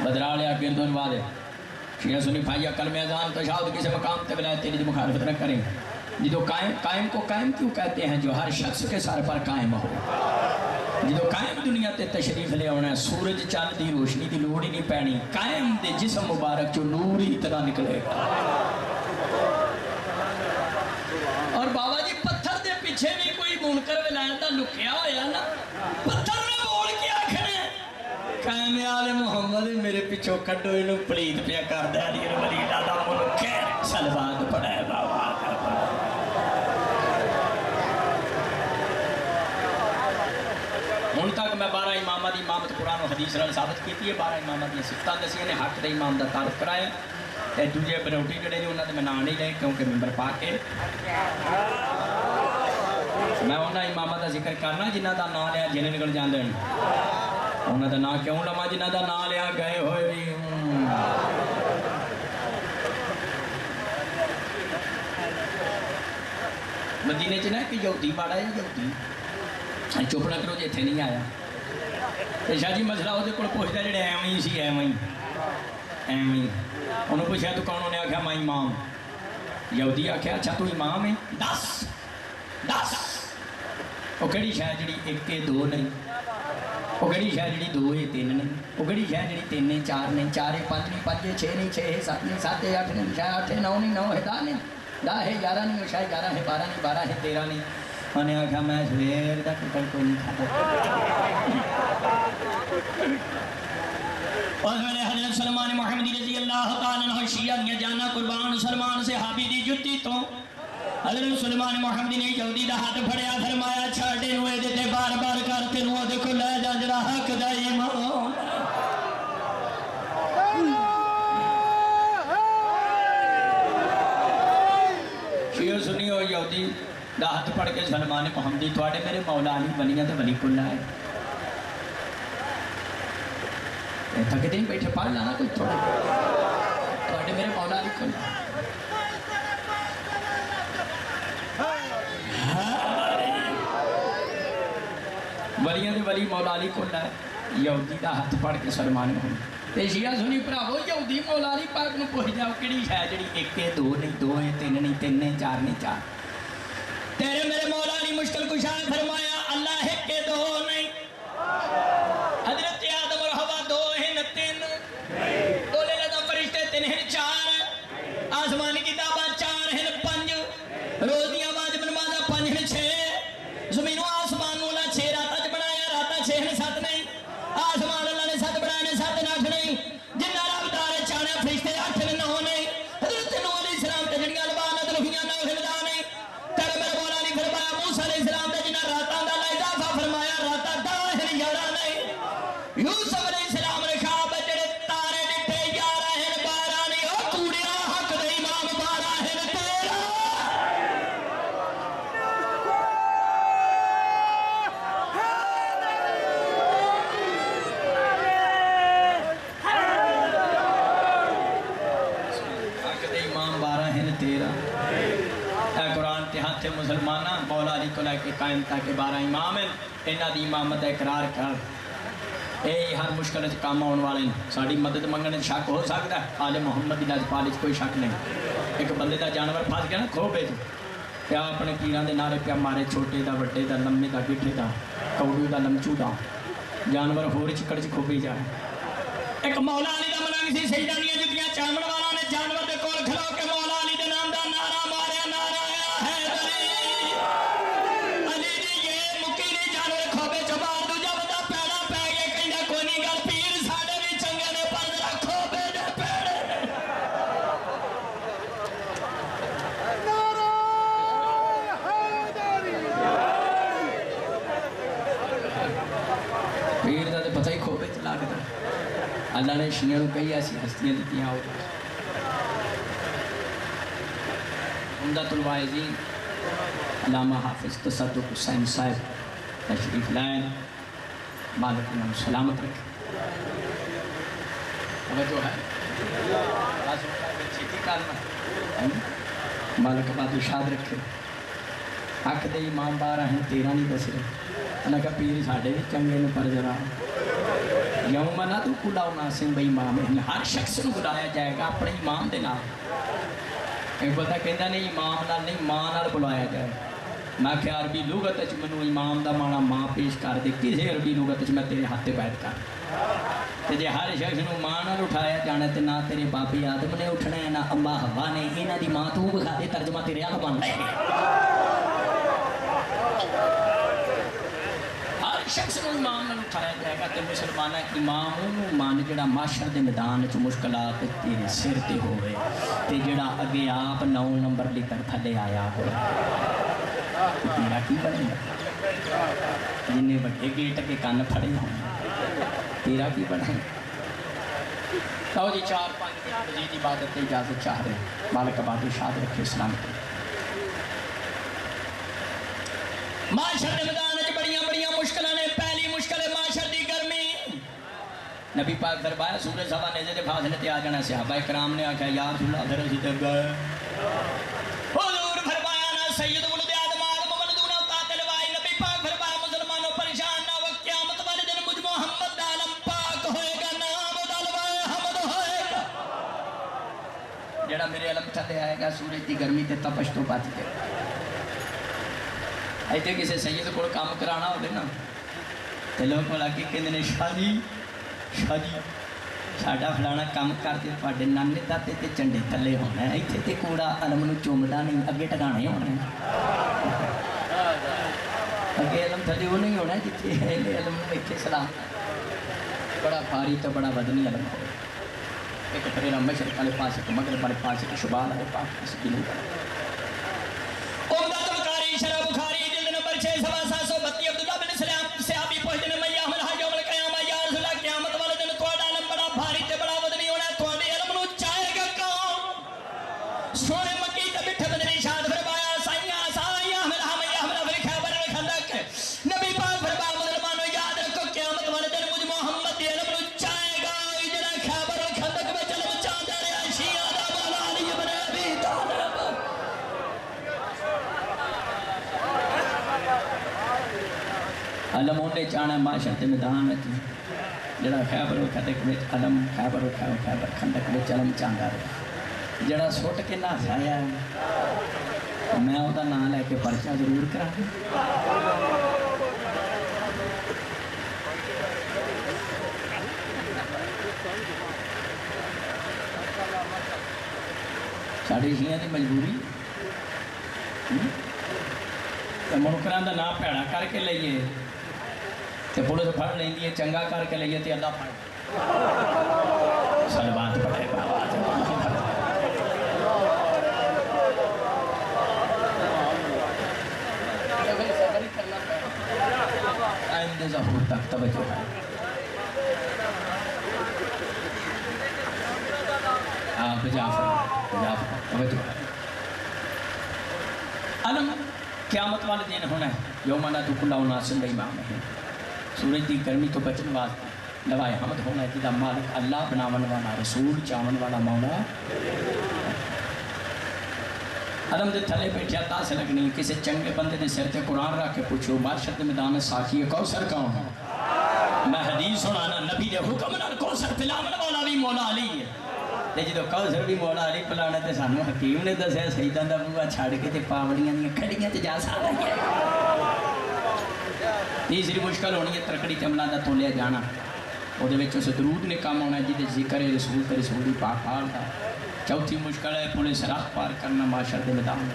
بدرا لیا گردن والے شیعہ سنی بھائی کلمہ اذان تشہد کسی مقام تے ولایت تیری مخالفت نہ کریں. جدو قائم کو قائم کیوں کہتے ہیں جو ہر شخص کے سر پر قائم ہو. جدو قائم دنیا تے تشریف لے آنا ہے سورج چاند دی روشنی دی لوڑ ہی نہیں پینی. قائم دے جسم مبارک جو نور ہی اتنا نکلے گا. اور بابا جی پتھر دے پیچھے بھی کوئی منکر ولایت دا لکیا ہویا نا پتھر نے بول کے آخر قائم آل محمد میرے پیچھو کڈو انہوں پلیت پیا کر دیا علی ولی اللہ دا ملک سلوات پڑھائے بابا. ہن تک میں 12 امامہ دی امامت قرآن و حدیث رل ثابت کیتی ہے. 12 امامہ دی صفتاں دسیاں نے حق دے امام دا تعارف کرایا. تے دوجے بروٹی جڑے نے انہاں دے میں نام نہیں لے کیونکہ ممبر پا کے میں انہاں امامہ دا ذکر کرنا جنہ دا نام لیا جن نکل جاندے ہیں. انہاں دا نام کیوں لما جنہ دا نام لیا گئے ہوئے بھی مدینے چ نہ کہ یہودی باڑا ہے یہودی چپ نہ کرو جی اتنے نہیں آیا. شاہ جی مسئلہ وہ پوچھتا جڑے ایویں ہی سی ایویں انہوں پوچھا تو کون انہیں آخیا میں امام یہودی آخیا اچھا تو امام ہے دس دس وہ کہڑی شاید جی ایک دو نہیں وہ کہڑی شاید جی دو ہے تین نہیں وہ کہڑی شاید جی تین ہے چار نہیں چار ہے پانچ نہیں پانچ ہے چھ نہیں چھ ہے سات نہیں سات ہے آٹھ نہیں شاید آٹھ ہے نو نہیں نو ہے دہ نہیں دہ ہے گیارہ نہیں شاید گیارہ ہے بارہ نہیں بارہ ہے تیرہ نہیں انہیں آخیا میں سویر کا ٹکڑ کوئی نہیں کھاتا اور میں نے حضرت سلمان محمدی رضی اللہ تعالیٰ عنہ شیعہ دیا جانا قربان سلمان صحابی دی جتی تو حضرت سلمان محمدی نے یہودی دا ہاتھ پھڑیا فرمایا چھاڑے نوے دیتے بار بار کرتے نوے دیکھو لے جا جڑا حق دا ایمان شیعہ سنی ہو یہودی دا ہاتھ پڑھ کے سلمان محمدی تھوڑے میرے مولا علی بنیاں تے ولی کلہ ہے تھکے دن بیٹھے پڑھ لانا کوئی تھوڑے تھوڑے میرے مولا علی کلہ ہے ولیاں دے ولی مولا علی کلہ ہے یہودی دا ہاتھ پڑھ کے سلمان محمدی تے شیعہ سنی پراہو یہودی مولا علی پاک نو پوچھ جاؤ کیڑی ہے جڑی ایک ہے دو نہیں دو ہے تین نہیں تین ہے چار نہیں چار تیرے میرے مولا علی مشکل کشا فرمایا اللہ ہے کہ دو نہیں حضرت آدم اور حوا دو ہیں تین دو لے لگا فرشتے تین ہیں چار آسمانی کتابہ چار ہیں پنج روزیاں واجب نمازہ پنج ہیں چھ زمین و آسمان مولا چھ راتا چھ بنایا راتا چھ ہیں سات نہیں آسمان اللہ نے سات بنایا نے سات ناکھ نہیں جنہ رب دارے چانے فرشتے آٹھ نے نو نہیں حضرت نو علیہ السلام تے جنگی البانت رفیاں نو خلدہ نہیں تیرے میرے مولا علی فرمایا موسیٰ علیہ السلام تے جنہ راتا اندہ اضافہ فرمایا راتا داہر یارہ نہیں یوسف علیہ السلام نے خواب جڑے تارے ڈٹھے یارہ ہیں بارہ نہیں او کوڑیا حق دے امام بارہ ہیں تیرا حق دے امام بارہ ہیں تیرا اے قرآن کے ہاتھ مسلمانہ مولا علی کو لے کے قائم تاکہ بارہ امام ہیں انہاں دی امامت اقرار کر اے ہر مشکل سے کام آن والے ہیں ساڑی مدد منگنے شک ہو سکتا ہے آل محمد دی لاج پالج کوئی شک نہیں ایک بندے دا جانور پھاس گیا نا کھو پہ پیا اپنے پیران دے نعرے پیا مارے چھوٹے دا وڈے دا لمے دا گٹھے دا کوڑو دا لمچو دا جانور ہور چکڑ چ کھوپی جائے ایک مولا علی دا منانگ سی سجدہ دیا جتیاں چامن والا نے جانور دے کول کھلو کے مولا علی دے نام دا نعرہ ماریا نعرہ ہے علی علی دی یہ مکی دی جانور کھوپے چبار دو جب دا پیڑا پہ گئے کہیں دا کوئی نہیں گل پیر ساڑے بھی چنگے نے پر ذرا کھوپے دے پیڑے پیر دا دے پتہ ہی کھوپے چلا کے اللہ نے شیعہ کو کئی ایسی ہستیاں دیتیاں ہو عمدۃ الواعظین علامہ حافظ تصدق حسین صاحب تشریف لائن مالک انہوں سلامت رکھے توجہ ہے چھیتی کارنا مالک بات اشاد رکھے حق دے امام بارہ ہیں تیرہ نہیں دس رہے انہوں کہا پیر ساڑھے بھی چنگے نے پر ذرا یوم لا تو کلا ناسم بے امام ہے ہر شخص کو بلایا جائے گا اپنے امام دے نام ایک بندہ کہندا نہیں امام نال نہیں ماں نال بلایا جائے میں کہ عربی لغت وچ مینوں امام دا مانا ماں پیش کر دے کسے عربی لغت وچ میں تیرے ہاتھ تے بیٹھ کر تے جے ہر شخص نوں ماں نال اٹھایا جانا تے نہ تیرے باپی آدم نے اٹھنا ہے نہ اماں حوا نے انہاں دی ماں تو بخا دے ترجمہ تیرے حق بندا ہے شخص کو امام نال اٹھایا جائے گا تے مسلمانہ امام انہوں مان جڑا معاشر دے میدان چ مشکلات تیرے سر تے ہوئے تے جڑا اگے آپ 9 نمبر لے کر تھلے آیا ہو تیرا کی بنے گا جنہیں بڑے گیٹ کے کان پھڑے ہوں تیرا کی بنے تو جی 4-5 مزید عبادت اجازت چاہ رہے ہیں مالک آباد شاد رکھے اسلام کے معاشر دے میدان بڑیاں مشکلیں نے پہلی مشکل ہے معاشر دی گرمی نبی پاک فرمایا سورج ہوا نیزے دے فاصلے تے آ جانا صحابہ کرام نے آکھا یا رسول اللہ پھر اسی تے گئے حضور فرمایا نا سید ولد آدم آدم ولدون قاتل وائی نبی پاک فرمایا مسلمانوں پریشان نہ ہو قیامت والے دن مجھ محمد دا علم پاک ہوئے گا نام دا لوائے حمد ہوئے گا جڑا میرے علم تھلے آئے گا سورج کی گرمی تے تپش تو بچ گئے ایتھے کسی سید کو کام کرانا ہوگا نا تو لوگ بولا کہ کہنے شاہ جی ساڈا فلانا کام کرتے تھوڑے نانے دادے تے چنڈے تھلے ہونا ہے ایتھے تے کوڑا علم نو چومدا نہیں اگے ٹکانے ہونے اگے علم تھلے وہ نہیں ہونا جتنے علم نو ایتھے سلام بڑا بھاری تو بڑا وزنی علم ہو ایک پھر مشرق والے پاس ایک مغرب والے پاس ایک شمال والے پاس اس کی نہیں عمدہ بخاری شرح بخاری جلد نمبر 6/732 عبداللہ بن سلام صحابی پہنچنے میں یا حمل حج یوم القیامہ یا رسول اللہ قیامت والے دن تھوڑا علم بڑا بھاری تے بڑا وزنی ہونا ہے تھوڑے علم نو چاہے گا کون سونے مکی تے بٹھے بدنی شاد فرمایا سائیاں سائیاں حمل فر خیبر خندق نبی پاک فرمایا مسلمانوں یاد رکھو قیامت والے دن مجھ محمد دی علم نو چاہے گا جڑا خیبر خندق میں علم چاہتا رہا شیعہ دا مولا علی بن ابی طالب علم ہونے چاہنا معاشرت میدان میں جڑا خیبر خندق میں علم خیبر خندق میں علم چاہتا رہا جڑا سوٹ کے نہ جایا ہے میں وہ نام لے کے پرچہ ضرور کرا ساڑھے شیعہ دی مجبوری منکران دا نام پیڑا کر کے لئیے تے پولیس پھڑ لیں گی چنگا کر کے لئیے تے اللہ پھڑ سلوات پڑھے گا آئندہ ظہور تک توجہ ہے آپ جعفر توجہ ہے علم قیامت والے دن ہونا ہے یوم لا تکل اناس الا امام ہے سورج دی گرمی تو بچن واسطے لوائے حمد ہونا ہے جدا مالک اللہ بناون والا رسول چاون والا مولا علم دے تھلے بیٹھیا تاس لگنی کسی چنگے بندے دے سر تے قرآن رکھ کے پوچھو معاشرت میدان ساقی کوثر کون ہے میں حدیث سنانا نبی دے حکم نال کوثر پلاون والا بھی مولا علی ہے تے جدو کوثر بھی مولا علی پلانا تے سانو حکیم نے دسیا سیداں دا بوا چھڑ کے تے پاوڑیاں دی کھڑیاں تے جا سکدا ہے تیسری مشکل ہونی ہے ترکڑی چملا دا تولیا جانا وہ دے وچ اس درود نے کام ہونا ہے جدے ذکر رسول تے رسول دی پاک حال دا چوتھی مشکل ہے پولیس راہ پار کرنا معاشر دے میدان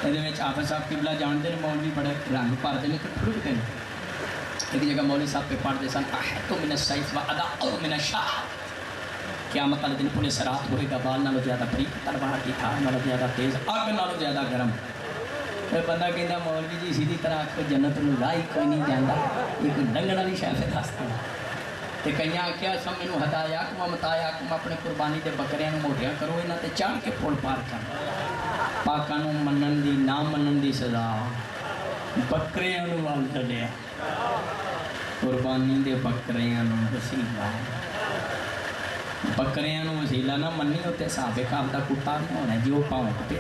میں یہ حافظ صاحب قبلہ جانتے ہیں مولوی بڑے رنگ پارتے ہیں لیکن پھڑکتے ہیں ایک جگہ مولوی صاحب پہ پڑھتے سن احتو من السیف و اداؤ من الشاہ قیامت والے دن پولیس رات ہوئے گا بال نالو زیادہ بریک تلوار کی تھا نالو زیادہ تیز آگ نالو زیادہ گرم بندہ کہتا مولوی جی سیدھی طرح آکھ جنت نو لائی کوئی نہیں جاندہ یہ کوئی لنگن والی شے پہ دستے ہیں تے کہیں آکھیا سم مینوں ہدایا کم متایا کم اپنے قربانی دے بکریاں نو موٹیاں کرو انہاں تے چڑھ کے پھول پار کر پاکاں نو منن دی نہ منن دی سزا بکریاں نو وال چڑھیا قربانی دے بکریاں نو وسیلہ بکریاں نو وسیلہ نہ مننی ہوتے صحابہ کا دا کتا نہیں ہونا جو پاؤں پہ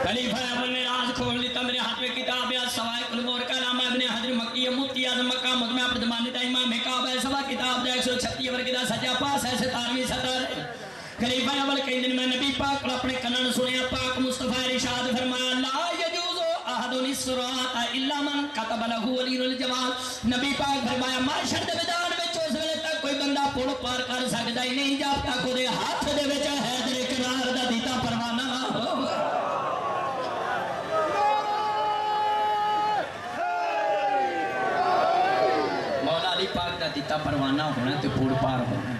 خلیفہ اول نے راز کھول لیتا میرے ہاتھ میں کتاب ہے سوائے الامور کا نام ابن حجر مکی مفتی اعظم مکہ مجمع اپنے زمانے کا امام کعب ہے سوا کتاب ہے 136 ورگی دا سجا پاس ہے 17ویں سطر خلیفہ اول کئی دن میں نبی پاک اور اپنے کنن سنیا پاک مصطفی ارشاد فرمایا لا یجوز احد الصراط الا من كتب له ولي الجمال نبی پاک فرمایا معاشر دے میدان وچ اس ویلے تک کوئی بندہ پل پار کر سکدا ہی نہیں جب تک اودے ہاتھ دے وچ حیدر کرار دا دیتا پروانہ نہ ہو پاک دا دیتا پروانہ ہونا تے پھوڑ پار ہونا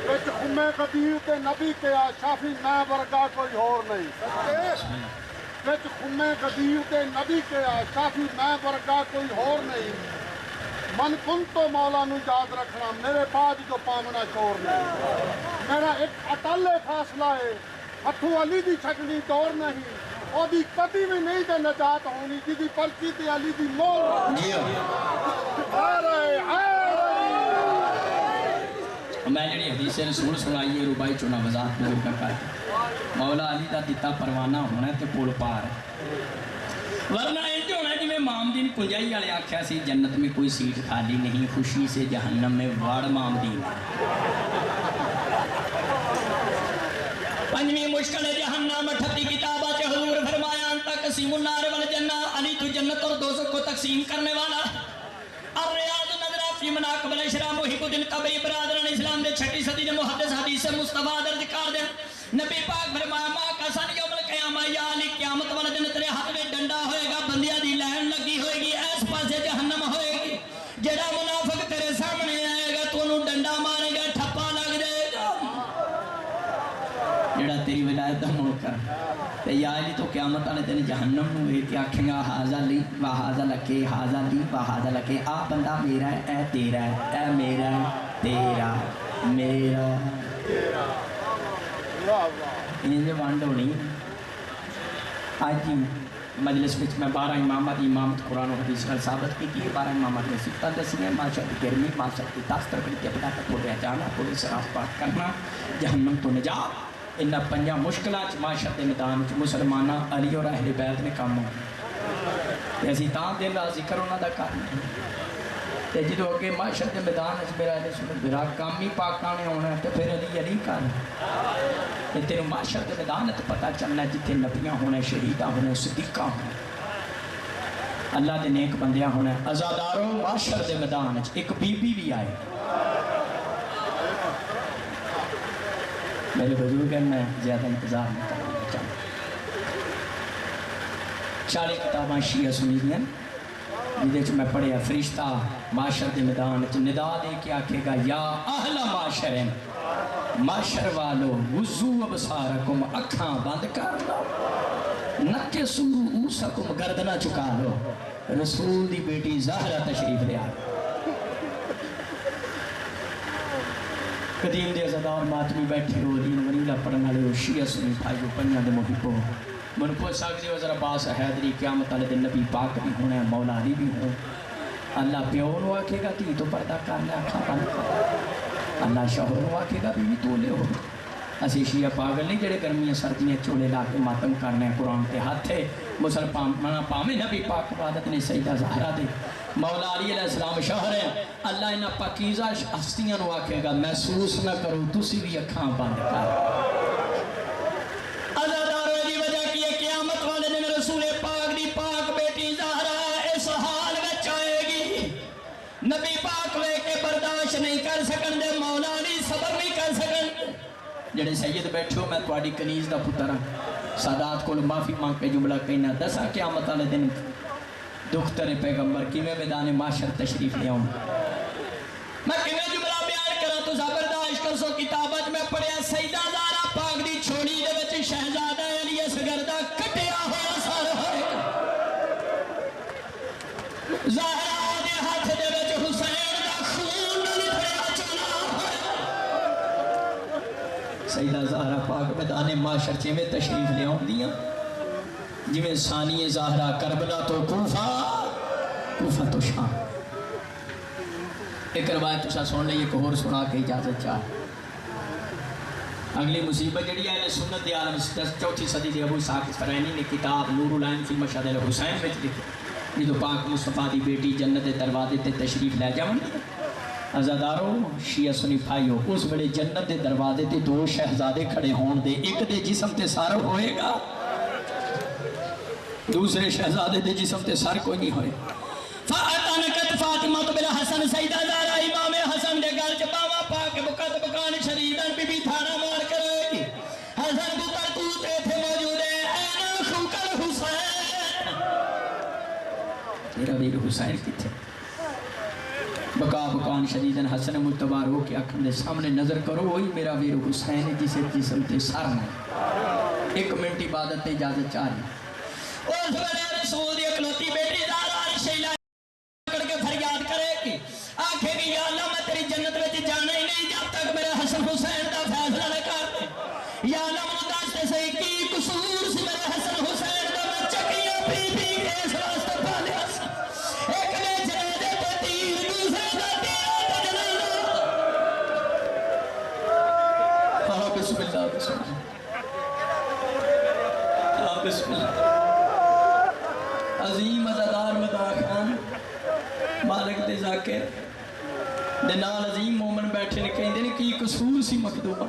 وچ خمے قدیر تے نبی کیا شافی میں ورگا کوئی اور نہیں وچ خمے قدیر تے نبی کیا شافی میں ورگا کوئی اور نہیں من کن تو مولا نو یاد رکھنا میرے بعد جو پامنا چور نہیں میرا ایک اٹل فاصلہ ہے ہتھوں علی دی چھکنی دور نہیں او دی کدی بھی نہیں تے نجات ہونی جی دی پرچی تے علی دی مور میں جڑی حدیث رسول سنائیے ربائی چنا وضاحت میں کا کر مولا علی دا دیتا پروانہ ہونا تے پول پار ورنہ انج ہونا جی میں مامدین کنجائی والے آکھیا سی جنت میں کوئی سیٹ خالی نہیں خوشی سے جہنم میں واڑ مامدین پنجویں مشکل جہنم 38 کتابہ چ حضور فرمایا انت قسیم النار والجنہ، علی تو جنت اور دوزخ کو تقسیم کرنے والا۔ الریاض نظرہ فی مناقب الاشراء محب الدین طبری برادران اسلام دے 6 صدی دے محدث حدیث مصطفیٰ درج کر دے نبی پاک فرمایا ماں کا سن یوم القیامہ یا علی قیامت والے دن تیرے ہاتھ میں ڈنڈا ہوئے گا، بندیاں دی لائن لگی ہوئے گی، اس پاسے جہنم ہوئے گی، جڑا منافق تیرے سامنے آئے گا تو انہوں ڈنڈا مارے گا، ٹھپا لگ جائے گا، جڑا تیری ولایت دا منکر تے یا علی تو قیامت والے دن جہنم نو ویکھ کے آکھے گا ھذا لی و ھذا لکے، ھذا لی و ھذا لکے، آ بندہ میرا ہے، اے تیرا ہے، اے میرا ہے، تیرا میرا انہیں وانڈ ہونی۔ آج جی مجلس وچ میں 12 امامات دی امامت قرآن و حدیث کا ثابت کی 12 امامات نے صفتہ دسی ہیں، معاشرت کی گرمی، معاشرت کی داستر بڑی کے بڑا تک پورے جانا، پورے سراف پاک کرنا، جہنم تو نجات۔ انہا 5 مشکلات معاشرت میدان مسلمانہ علی اور اہل بیت نے کام ہوں ایسی تاں دل راضی کرونا دا کار نہیں تے جدو اگے معاشرت میدان اس میرا علی سنت برا کامی پاکانے ہونا ہے تو پھر علی کار ہے تیرے معاشرت میدان تو پتہ چلنا جتنے نبیاں ہونے شہیدہ ہونے صدیقہ ہونے اللہ دے نیک بندیاں ہونے ازاداروں معاشرت میدان ایک بی بی بھی آئے میرے بزرگ ہیں میں زیادہ انتظار نہیں کرنا چاہتا 40 کتاباں شیعہ سنی دیں جدے میں پڑھیا فرشتہ معاشر دے میدان ندا دے کے آکھے گا یا اہل معاشرین معاشر والو وضو ابصارکم اکھاں بند کر لو نکسو اوسکم گردنہ چکا لو رسول دی بیٹی زہرہ تشریف لے آئے قدیم دے ازادار ماتمی بیٹھے ہو دین وریلہ پڑھنا لے شیعہ سنی بھائیو پنیاں دے محبو من کو ساکھزی وزر عباس حیدری قیامت علی دن نبی پاک بھی ہونے مولا علی بھی ہوں اللہ پیونو آکھے گا تی تو پردہ کرنے آکھا بند کر اللہ شہروں آکھے گا بھی تو لے ہو اسی شیعہ پاگل نہیں جڑے گرمیاں سردیاں چولے لاکے ماتم کرنے قرآن کے ہاتھ ہے مسلمان پامے نبی پاک عبادت نے سیدہ زہرہ دے مولا علی علیہ السلام شہر ہے اللہ انہا پاکیزہ ہستیاں نو آکھے گا محسوس نہ کرو تسی بھی اکھاں بند کر عزاداروں دی وجہ کی ہے قیامت والے دن رسول پاک دی پاک بیٹی زہرہ اس حال میں چاہے گی نبی پاک لے کے برداشت نہیں کر سکن دے مولا علی صبر نہیں کر سکن جڑے سید بیٹھو میں توڑی کنیز دا پتر سادات کو معافی مانگ کے جملہ کہنا دسا قیامت والے دن دختر پیغمبر کی میں میدان معاشر تشریف لے آؤں میں کیویں جملہ بیان کرا تو زبرداشت کر سو کتابت میں پڑھیا سیدہ زہرہ پاک دی چھوڑی دے وچ شہزادہ علی اصغر دا کٹیا ہوا سر ہوئے زہرہ دے ہاتھ دے وچ حسین دا خون نلٹھیا چلا ہوئے سیدہ زہرہ پاک میدان معاشر چے میں تشریف لے آؤں دیاں جویں ثانی زہرہ کربلا تو کوفہ تو شام ایک روایت تو سا سن لئے ایک اور سنا کے اجازت چاہ اگلی مصیبت جڑی ہے سنت دی عالم 4 صدی دے ابو اسحاق اسفرائینی نے کتاب نور العین فی مشہد الحسین میں لکھی جدو پاک مصطفیٰ دی بیٹی جنت دروازے تے تشریف لے جاون عزاداروں شیعہ سنی بھائیو اس بڑے جنت دے دروازے تے 2 شہزادے کھڑے ہون دے ایک دے جسم تے سار ہوئے گا دوسرے شہزادے دے جسم تے سر کوئی نہیں ہوئے فَأَتَنَكَتْ فَاطِمَةُ بِالْحَسَنِ سیدہ زہرہ امام حسن دے گل چپاوا پاک بکت بکان شریدن بی بی تھانا مار کرے گی حسن بکر توتے تھے موجود ہے این خوکل حسین میرا ویر حسین کی تھے بکا بکان شریدن حسن متبار ہو کے اکھن دے سامنے نظر کرو وہی میرا ویر حسین جسے جسم تے سر نہیں 1 منٹ عبادت تے اجازت چاہیے اس بڑے رسول دی اکلوتی بیٹی زہرہ شیلہ کر کے فریاد کرے گی آنکھیں گی یا اللہ میں تیری جنت میں جانا ہی نہیں جب تک میرے حسن حسین دا فیصلہ نہ کر دے یا اللہ مجھے داشتے سے کی قصور سے میرے حسن حسین دا میں چکیاں پی پی کے اس راستے پا لیا ایک میں جنادے پہ تیر دوسرے دا تیرہ جنانا ہاں بسم اللہ بسم اللہ ہاں بسم اللہ عظیم عزادار مدعا خان مالک دے ذاکر دے نال عظیم مومن بیٹھے نے کہیں دے نے کی قصور سی مخدومہ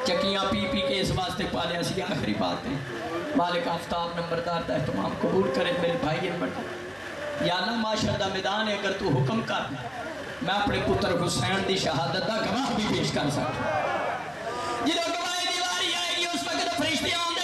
چکیاں پی پی کے اس واسطے پالیا سی. آخری بات ہے مالک آفتاب نمبردار دا اہتمام قبول کرے میرے بھائی ان بڑا. یا اللہ معاشر دا میدان ہے اگر تو حکم کر میں اپنے پتر حسین دی شہادت دا گواہ بھی پیش کر سکتا. جدو گواہ دیواری آئے گی اس وقت فرشتے آؤں